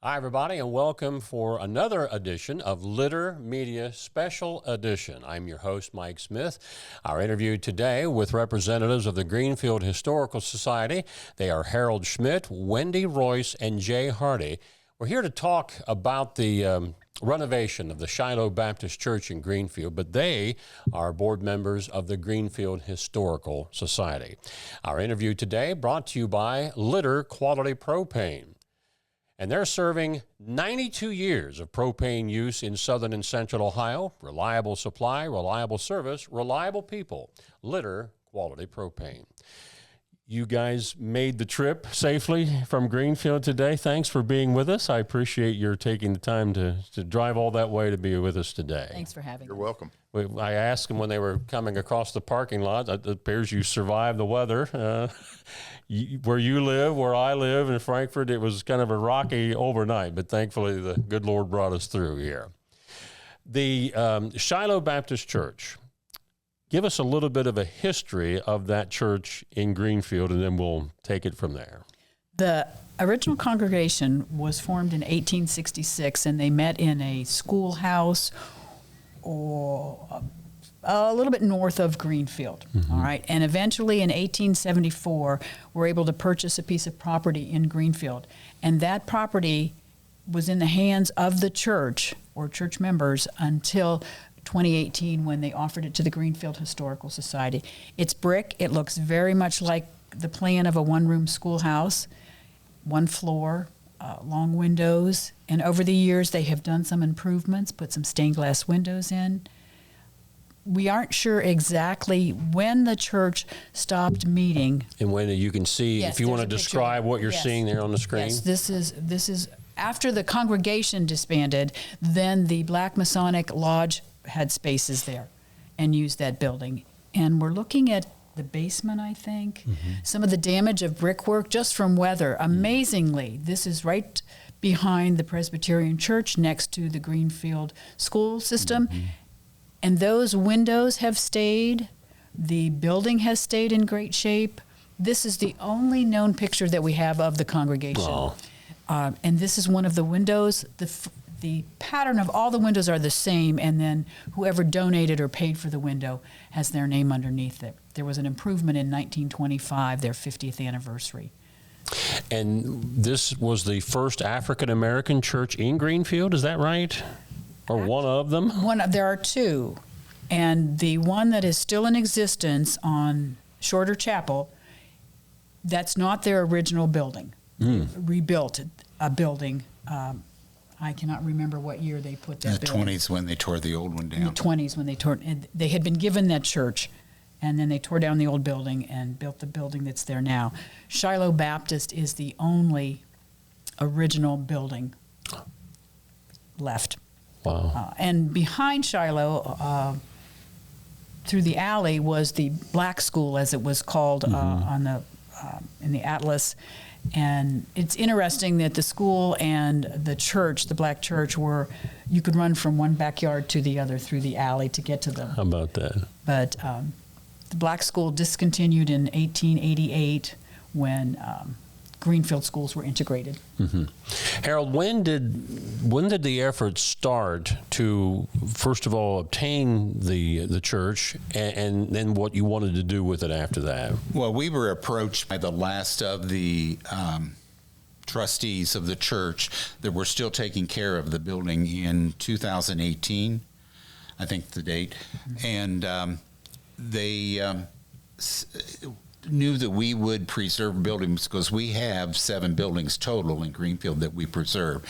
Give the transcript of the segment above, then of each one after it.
Hi, everybody, and welcome for another edition of Litter Media Special Edition. I'm your host, Mike Smith. Our interview today with representatives of the Greenfield Historical Society. They are Harold Schmidt, Wendy Royse, and Jay Hardy. We're here to talk about the renovation of the Shiloh Baptist Church in Greenfield, but they are board members of the Greenfield Historical Society. Our interview today brought to you by Litter Quality Propane. And they're serving 92 years of propane use in southern and central Ohio. Reliable supply, reliable service, reliable people. Litter Quality Propane. You guys made the trip safely from Greenfield today. Thanks for being with us. I appreciate your taking the time to drive all that way to be with us today. Thanks for having us. You're welcome. I asked them when they were coming across the parking lot, it appears you survived the weather. Where you live, where I live in Frankfort, it was kind of a rocky overnight, but thankfully the good Lord brought us through here. The Shiloh Baptist Church. Give us a little bit of a history of that church in Greenfield, and then we'll take it from there. The original congregation was formed in 1866, and they met in a schoolhouse or a little bit north of Greenfield. Mm-hmm. All right, and eventually in 1874, were able to purchase a piece of property in Greenfield, and that property was in the hands of the church or church members until 2018 when they offered it to the Greenfield Historical Society. It's brick. It looks very much like the plan of a one-room schoolhouse, one floor, long windows, and over the years they have done some improvements, put some stained glass windows in. We aren't sure exactly when the church stopped meeting. And when you can see, yes, if you want to describe what you're seeing there on the screen. Yes, this is after the congregation disbanded, then the Black Masonic Lodge had spaces there and used that building. And we're looking at the basement, I think, some of the damage of brickwork just from weather. Amazingly, this is right behind the Presbyterian Church next to the Greenfield school system. And those windows have stayed. The building has stayed in great shape. This is the only known picture that we have of the congregation. Wow. And this is one of the windows. The pattern of all the windows are the same, and then whoever donated or paid for the window has their name underneath it. There was an improvement in 1925, their 50th anniversary. And this was the first African-American church in Greenfield, is that right? Or one of them? There are two, and the one that is still in existence on Shorter Chapel, that's not their original building. Rebuilt a building. I cannot remember what year they put that building. In the 20s when they tore the old one down. In the 20s when they tore, and they had been given that church, and then they tore down the old building and built the building that's there now. Shiloh Baptist is the only original building left. Wow. And behind Shiloh, through the alley, was the black school, as it was called on the in the atlas. And it's interesting that the school and the church, the black church, you could run from one backyard to the other through the alley to get to them. How about that? But the black school discontinued in 1888 when Greenfield schools were integrated. Harold, when did the effort start to, first of all, obtain the church, and then what you wanted to do with it after that? Well, we were approached by the last of the trustees of the church that were still taking care of the building in 2018, I think the date, and they knew that we would preserve buildings because we have 7 buildings total in Greenfield that we preserve.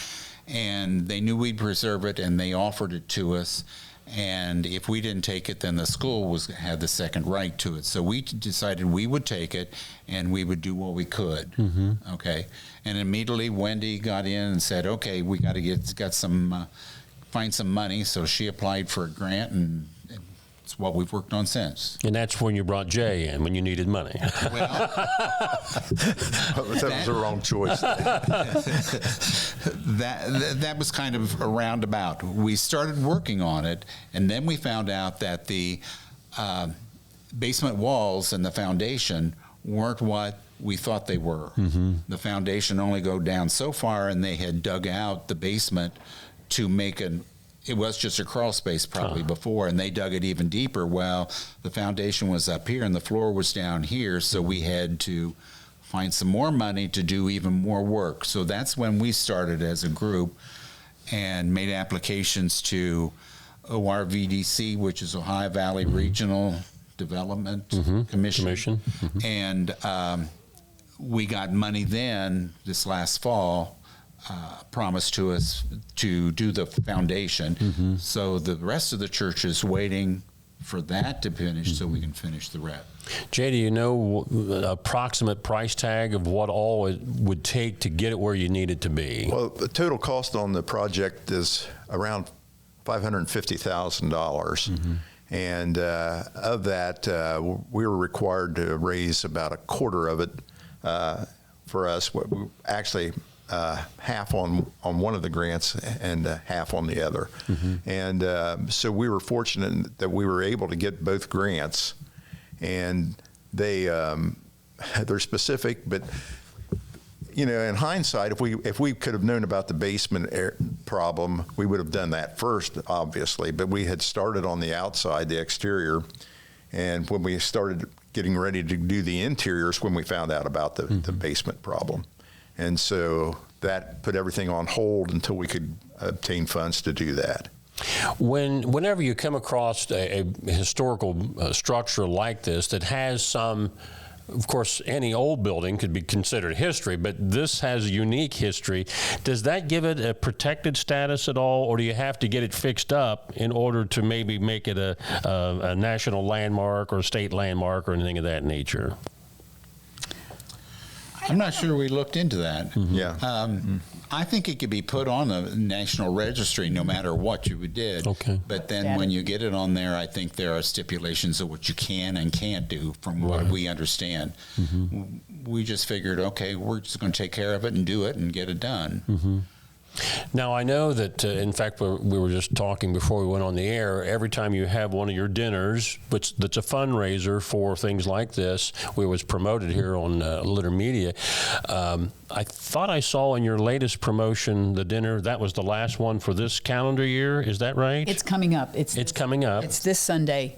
And they knew we'd preserve it, and they offered it to us. And if we didn't take it, then the school had the second right to it. So we decided we would take it, and we would do what we could. Okay. And immediately Wendy got in and said, "Okay, we got to find some money." So she applied for a grant, and it's what we've worked on since. And that's when you brought Jay in, when you needed money. Well, that was the wrong choice. that was kind of a roundabout. We started working on it, and then we found out that the basement walls and the foundation weren't what we thought they were. The foundation only go down so far, and they had dug out the basement to make it was just a crawl space probably before, and they dug it even deeper. Well, the foundation was up here and the floor was down here, so we had to find some more money to do even more work. So that's when we started as a group and made applications to ORVDC, which is Ohio Valley Regional Development Commission. And we got money then, this last fall, promised to us to do the foundation. So the rest of the church is waiting for that to finish so we can finish the rest. Jay, do you know approximate price tag of what all it would take to get it where you need it to be? Well, the total cost on the project is around $550,000. And of that, we were required to raise about a quarter of it for us. Actually, half on one of the grants and half on the other. And so we were fortunate that we were able to get both grants. And they're specific, but you know, in hindsight, if we could have known about the basement problem, we would have done that first, obviously. But we had started on the outside, the exterior, and when we started getting ready to do the interiors, when we found out about the basement problem, and so that put everything on hold until we could obtain funds to do that. Whenever you come across a historical structure like this that has some, of course, any old building could be considered history, but this has a unique history. Does that give it a protected status at all, or do you have to get it fixed up in order to maybe make it a national landmark or state landmark or anything of that nature? I'm not sure we looked into that. Yeah. I think it could be put on the National Registry no matter what you did. Okay. But then when you get it on there, I think there are stipulations of what you can and can't do from what we understand. We just figured, okay, we're just going to take care of it and do it and get it done. Now, I know that, in fact, we were just talking before we went on the air, every time you have one of your dinners, which that's a fundraiser for things like this, we was promoted here on Litter Media. I thought I saw in your latest promotion, the dinner, that was the last one for this calendar year. Is that right? It's coming up. It's coming up. It's this Sunday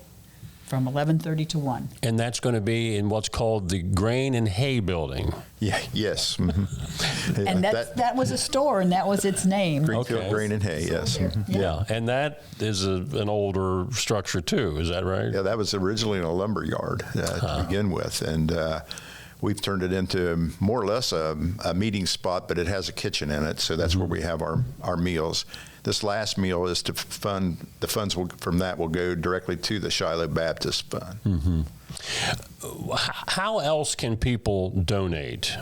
from 11:30 to 1. And that's going to be in what's called the Grain and Hay Building. Yeah. Yes. And that was a store, and that was its name. Greenfield Grain and Hay. Yes. Yeah, and that is an older structure too. Is that right? Yeah, that was originally a lumber yard to begin with, and we've turned it into more or less a meeting spot, but it has a kitchen in it, so that's where we have our meals. This last meal is to fund, the funds from that will go directly to the Shiloh Baptist Fund. How else can people donate?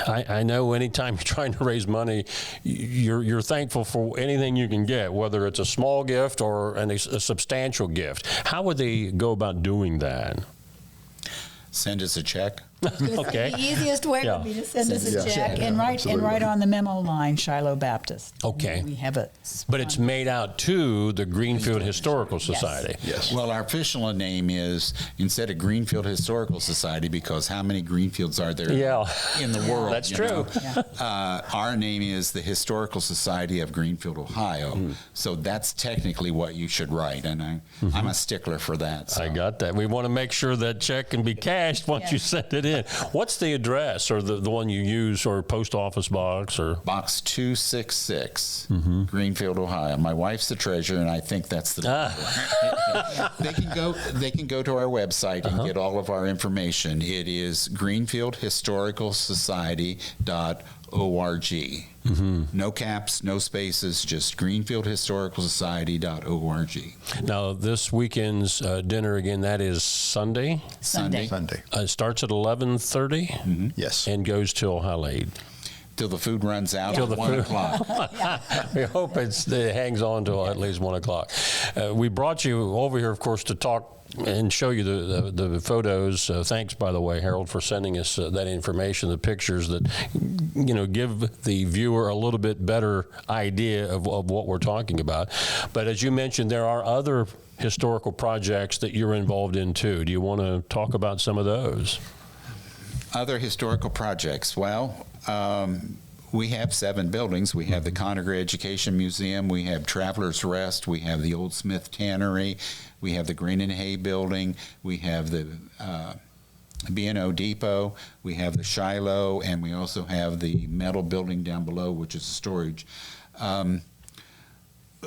I know anytime you're trying to raise money, you're thankful for anything you can get, whether it's a small gift or a substantial gift. How would they go about doing that? Send us a check. Okay. The easiest way would be to send us a check and write on the memo line Shiloh Baptist. Okay. We have it. But it's made out to the Greenfield Historical Society. Yes. Well, our official name is, instead of Greenfield Historical Society, because how many Greenfields are there in the world? That's you true. know? Our name is the Historical Society of Greenfield, Ohio. So that's technically what you should write, and I'm a stickler for that. So. I got that. We want to make sure that check can be cashed once you send it in. What's the address, or the one you use, or post office box, or Box 266, Greenfield, Ohio. My wife's the treasurer, and I think that's the. They can go to our website and get all of our information. It is greenfieldhistoricalsociety.org. No caps, no spaces, just greenfieldhistoricalsociety.org. Now, this weekend's dinner, again, that is Sunday? Sunday. It starts at 11:30? Yes. And goes till how late? Till the food runs out Till at the 1 food- o'clock. We hope it hangs on till at least 1 o'clock. We brought you over here, of course, to talk and show you the photos. Thanks, by the way, Harold, for sending us that information, the pictures that, give the viewer a little bit better idea of what we're talking about. But as you mentioned, there are other historical projects that you're involved in too. Do you want to talk about some of those? Other historical projects. Well, we have 7 buildings. We have the Conagra Education Museum. We have Travelers Rest. We have the Old Smith Tannery. We have the Grain and Hay Building. We have the B&O Depot. We have the Shiloh, and we also have the metal building down below, which is storage.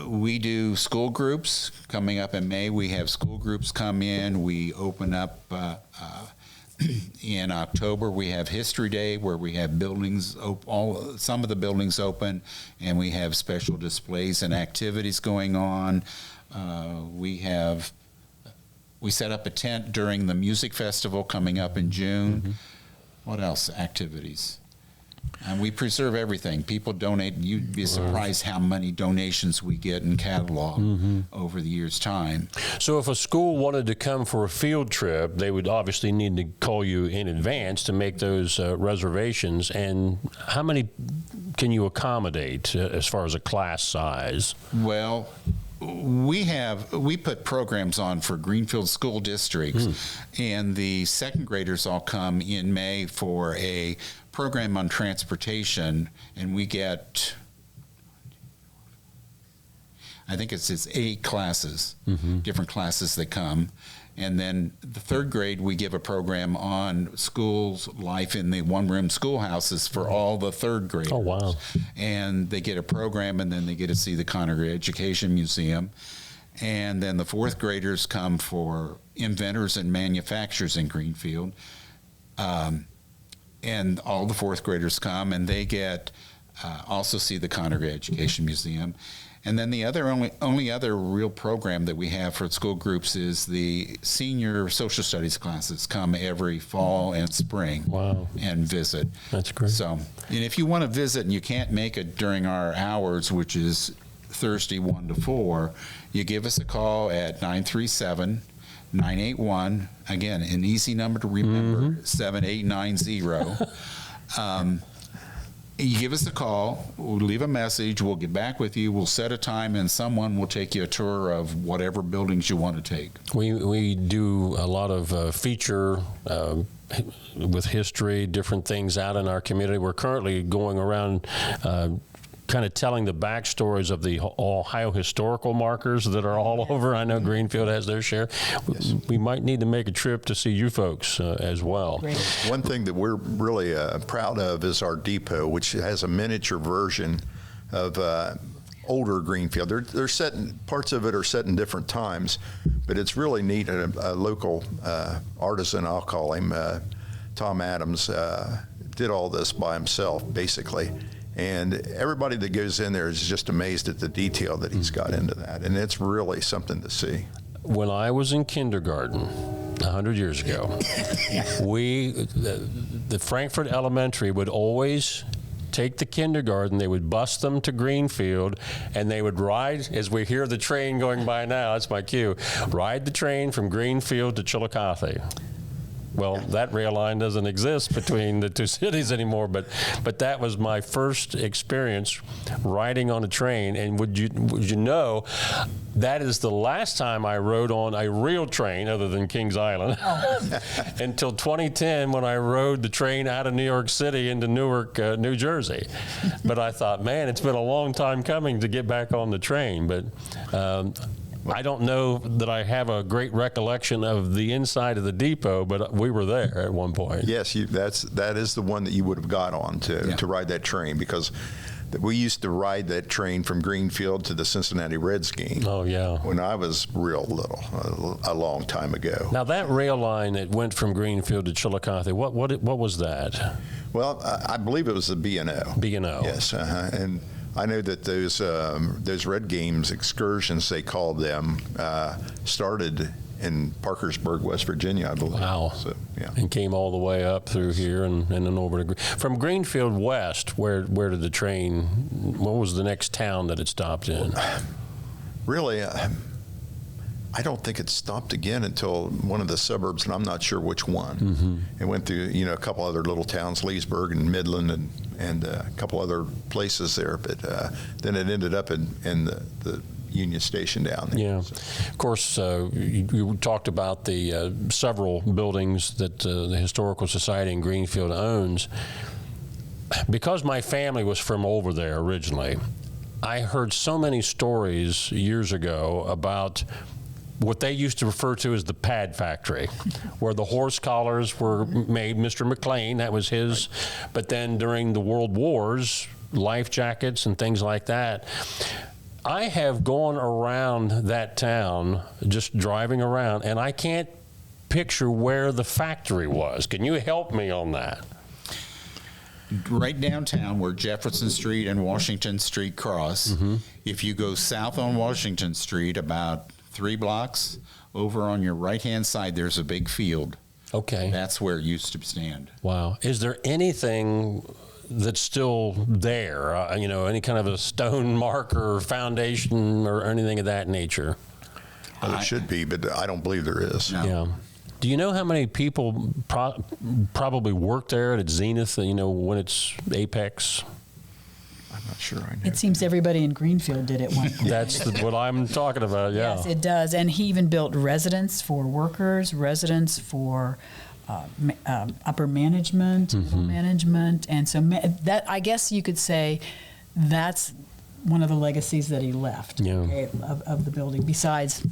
We do school groups coming up in May. We have school groups come in. We open up in October. We have History Day, where we have buildings, some of the buildings open, and we have special displays and activities going on. We set up a tent during the music festival coming up in June. Mm-hmm. What else? Activities. And we preserve everything. People donate. You'd be surprised how many donations we get in catalog over the year's time. So if a school wanted to come for a field trip, they would obviously need to call you in advance to make those reservations. And how many can you accommodate as far as a class size? Well, we put programs on for Greenfield school districts, and the second graders all come in May for a program on transportation, and we get, I think it's 8 classes, different classes that come. And then the third grade, we give a program on schools life in the one-room schoolhouses for all the third graders. Oh, wow. And they get a program, and then they get to see the Conagra Education Museum. And then the fourth graders come for inventors and manufacturers in Greenfield. And all the fourth graders come, and they get also see the Conagra Education Museum. And then the only other real program that we have for school groups is the senior social studies classes come every fall and spring. Wow. And visit. That's great. So, and if you want to visit and you can't make it during our hours, which is Thursday 1 to 4, you give us a call at 937-981, again, an easy number to remember, 7890. You give us a call, we'll leave a message, we'll get back with you, we'll set a time, and someone will take you a tour of whatever buildings you want to take. We do a lot of feature with history, different things out in our community. We're currently going around kind of telling the backstories of the Ohio historical markers that are all over. I know Greenfield has their share. Yes. We might need to make a trip to see you folks as well. Great. One thing that we're really proud of is our depot, which has a miniature version of older Greenfield. They're set in, parts of it are set in different times, but it's really neat. A local artisan, I'll call him, Tom Adams, did all this by himself, basically. And everybody that goes in there is just amazed at the detail that he's got into that. And it's really something to see. When I was in kindergarten 100 years ago, the Frankfort Elementary would always take the kindergarten, they would bus them to Greenfield, and they would ride, as we hear the train going by now, that's my cue, ride the train from Greenfield to Chillicothe. Well, that rail line doesn't exist between the two cities anymore, but that was my first experience riding on a train. And would you know, that is the last time I rode on a real train other than Kings Island until 2010 when I rode the train out of New York City into Newark, New Jersey. But I thought, man, it's been a long time coming to get back on the train. But I don't know that I have a great recollection of the inside of the depot, but we were there at one point. Yes, that is the one that you would have got on to ride that train, because we used to ride that train from Greenfield to the Cincinnati Reds game. Oh, yeah. When I was real little, a long time ago. Now, that rail line that went from Greenfield to Chillicothe, what was that? Well, I believe it was the B&O. B&O. Yes, and I know that those Red Games excursions, they called them, started in Parkersburg, West Virginia, I believe. Wow. So, yeah. And came all the way up through here and then over to from Greenfield west. Where did the train? What was the next town that it stopped in? Really, I don't think it stopped again until one of the suburbs, and I'm not sure which one. Mm-hmm. It went through, a couple other little towns, Leesburg and Midland, and a couple other places there. But then it ended up in the Union Station down there. Yeah. Of course, you talked about the several buildings that the Historical Society in Greenfield owns. Because my family was from over there originally, I heard so many stories years ago about what they used to refer to as the pad factory, where the horse collars were made. Mr. McLean, that was his. Right. But then during the World Wars, life jackets and things like that. I have gone around that town, just driving around, and I can't picture where the factory was. Can you help me on that? Right downtown where Jefferson Street and Washington Street cross. If you go south on Washington Street about 3 blocks, over on your right-hand side, there's a big field. Okay. That's where it used to stand. Wow. Is there anything that's still there? Any kind of a stone marker or foundation or anything of that nature? Well, it should be, but I don't believe there is. No. Yeah. Do you know how many people probably work there at Zenith, when it's apex? I'm not sure I know. It seems everybody in Greenfield did at one point. That's what I'm talking about, yeah. Yes, it does. And he even built residence for workers, residence for upper management, middle management. And so that, I guess you could say, that's one of the legacies that he left of the building, besides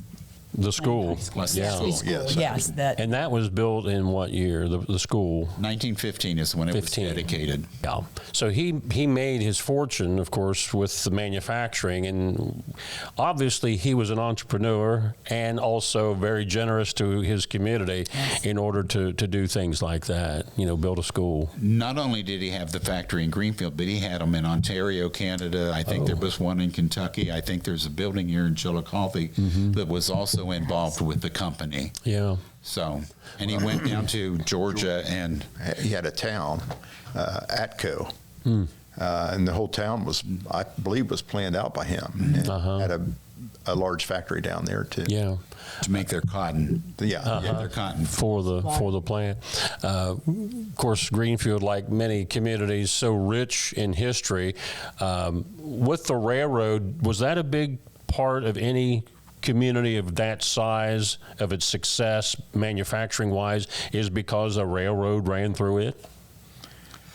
the school. Yeah. Yes. And that was built in what year, the school? 1915 is when it was dedicated. Yeah. So he made his fortune, of course, with the manufacturing, and obviously he was an entrepreneur and also very generous to his community in order to do things like that, build a school. Not only did he have the factory in Greenfield, but he had them in Ontario, Canada. I think there was one in Kentucky. I think there's a building here in Chillicothe that was also involved with the company. Yeah. So, and he went down to Georgia, and he had a town, Atco, and the whole town was, I believe, was planned out by him. And had a large factory down there too. Yeah. To make their cotton. Their cotton for the plant. Of course, Greenfield, like many communities, so rich in history. With the railroad, was that a big part of any community of that size, of its success, manufacturing-wise, is because a railroad ran through it?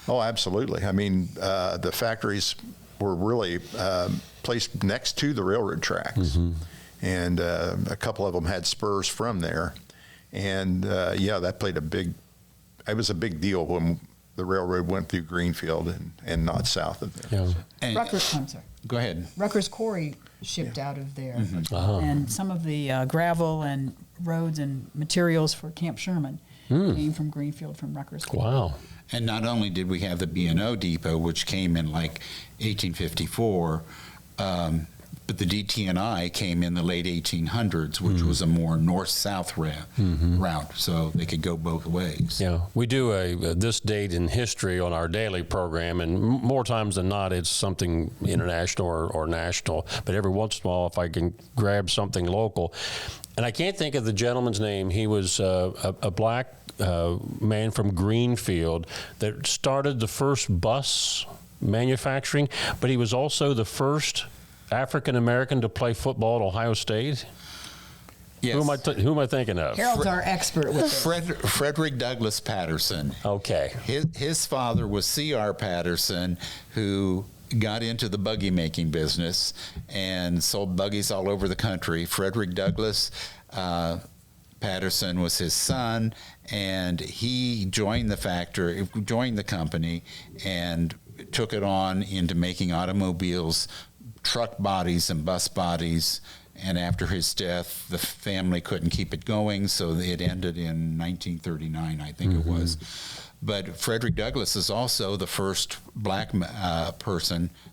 Oh, absolutely. I mean, the factories were really placed next to the railroad tracks, and a couple of them had spurs from there. And that played it was a big deal when the railroad went through Greenfield and not south of there. Yeah. And, Rutgers, I'm sorry. Go ahead. Rutgers Quarry shipped out of there. And some of the gravel and roads and materials for Camp Sherman came from Greenfield, from Rutgers Quarry. Wow. And not only did we have the B&O depot, which came in like 1854, but the DT&I came in the late 1800s, which was a more north-south route, so they could go both ways. Yeah, we do this date in history on our daily program, and more times than not, it's something international or national. But every once in a while, if I can grab something local, and I can't think of the gentleman's name. He was a black man from Greenfield that started the first bus manufacturing, but he was also the first African American to play football at Ohio State. Yes. Who am I thinking of? Harold's our expert with this. Frederick Douglass Patterson. Okay. His father was C.R. Patterson, who got into the buggy making business and sold buggies all over the country. Frederick Douglass Patterson was his son, and he joined the company, and took it on into making automobiles, truck bodies and bus bodies. And after his death, the family couldn't keep it going, so it ended in 1939, I think it was. But Frederick Douglass is also the first black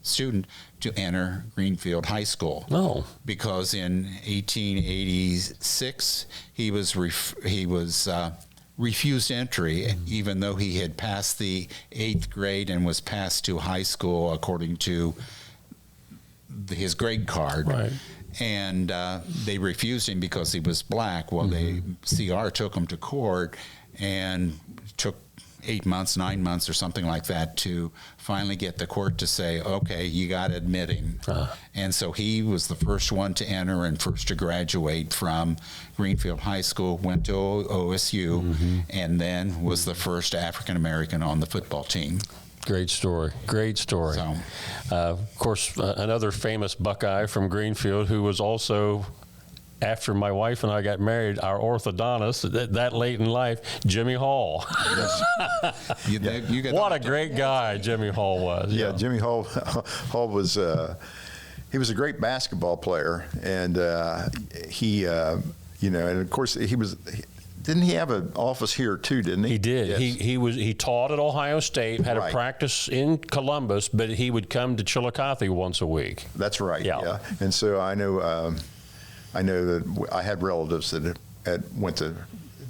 student to enter Greenfield High School. Oh. Because in 1886, he was refused entry, even though he had passed the 8th grade and was passed to high school according to his grade card. Right. And they refused him because he was black. Well, CR took him to court and took 8 months, 9 months, or something like that to finally get the court to say, okay, you got to admit him. And so he was the first one to enter and first to graduate from Greenfield High School, went to OSU, and then was the first African American on the football team. Great story. Great story. So, Of course, another famous Buckeye from Greenfield who was also, after my wife and I got married, our orthodontist that late in life, Jimmy Hall. you got What a great guy Jimmy Hall was. Yeah, Jimmy Hall was he was a great basketball player, and he and of course didn't he have an office here too, didn't he? He did. Yes. He taught at Ohio State, had a Right. practice in Columbus, but he would come to Chillicothe once a week. That's right. Yeah. Yeah. And so I know that I had relatives that went to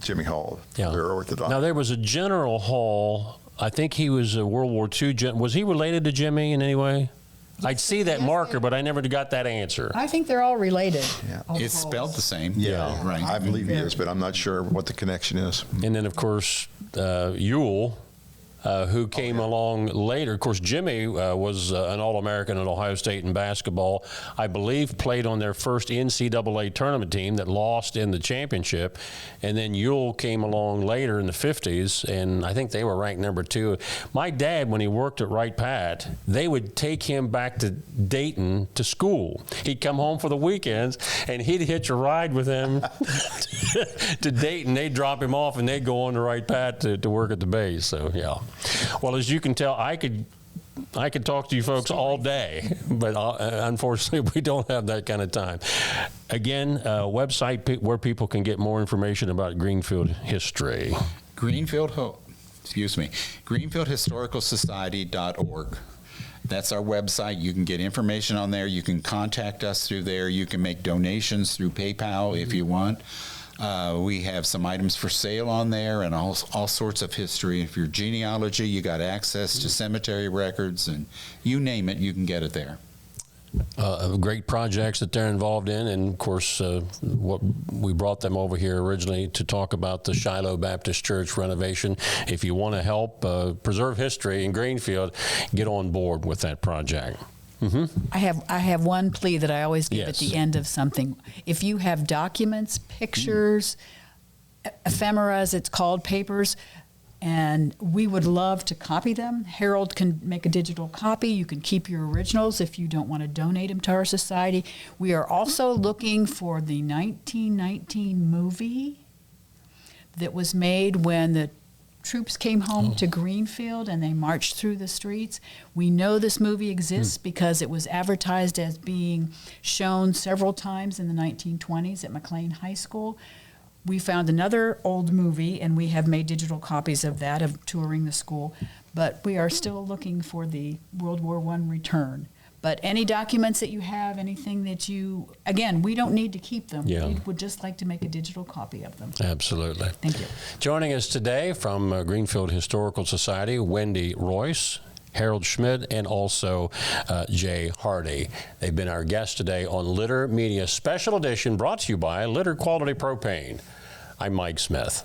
Jimmy Hall. Yeah. They were Orthodox. Now there was a General Hall. I think he was a World War II. Was he related to Jimmy in any way? I'd see that Yes, marker, but I never got that answer. I think they're all related. Yeah. all It's Halls. spelled the same. Yeah, right. I believe he is, but I'm not sure what the connection is. And then, of course, Ewell, who came along later. Of course, Jimmy was an All-American at Ohio State in basketball. I believe played on their first NCAA tournament team that lost in the championship. And then Ewell came along later in the 50s, and I think they were ranked number 2. My dad, when he worked at Wright Pat, they would take him back to Dayton to school. He'd come home for the weekends, and he'd hitch a ride with him to Dayton. They'd drop him off, and they'd go on to Wright Pat to work at the base. So, yeah. Well, as you can tell, I could talk to you folks all day, but unfortunately, we don't have that kind of time. Again, website where people can get more information about Greenfield history. GreenfieldHistoricalSociety.org. That's our website. You can get information on there. You can contact us through there. You can make donations through PayPal if you want. We have some items for sale on there and all sorts of history. If you're genealogy, you got access to cemetery records, and you name it, you can get it there. Great projects that they're involved in, and of course, what we brought them over here originally to talk about the Shiloh Baptist Church renovation. If you want to help preserve history in Greenfield, get on board with that project. I have one plea that I always give Yes. at the end of something. If you have documents, pictures, ephemeras, it's called, papers, and we would love to copy them. Harold can make a digital copy. You can keep your originals if you don't want to donate them to our society. We are also looking for the 1919 movie that was made when the troops came home to Greenfield and they marched through the streets. We know this movie exists because it was advertised as being shown several times in the 1920s at McLean High School. We found another old movie, and we have made digital copies of that, of touring the school, but we are still looking for the World War I return. But any documents that you have, anything that you, again, we don't need to keep them. Yeah. We would just like to make a digital copy of them. Absolutely. Thank you. Joining us today from Greenfield Historical Society, Wendy Royse, Harold Schmidt, and also Jay Hardy. They've been our guests today on Litter Media Special Edition, brought to you by Litter Quality Propane. I'm Mike Smith.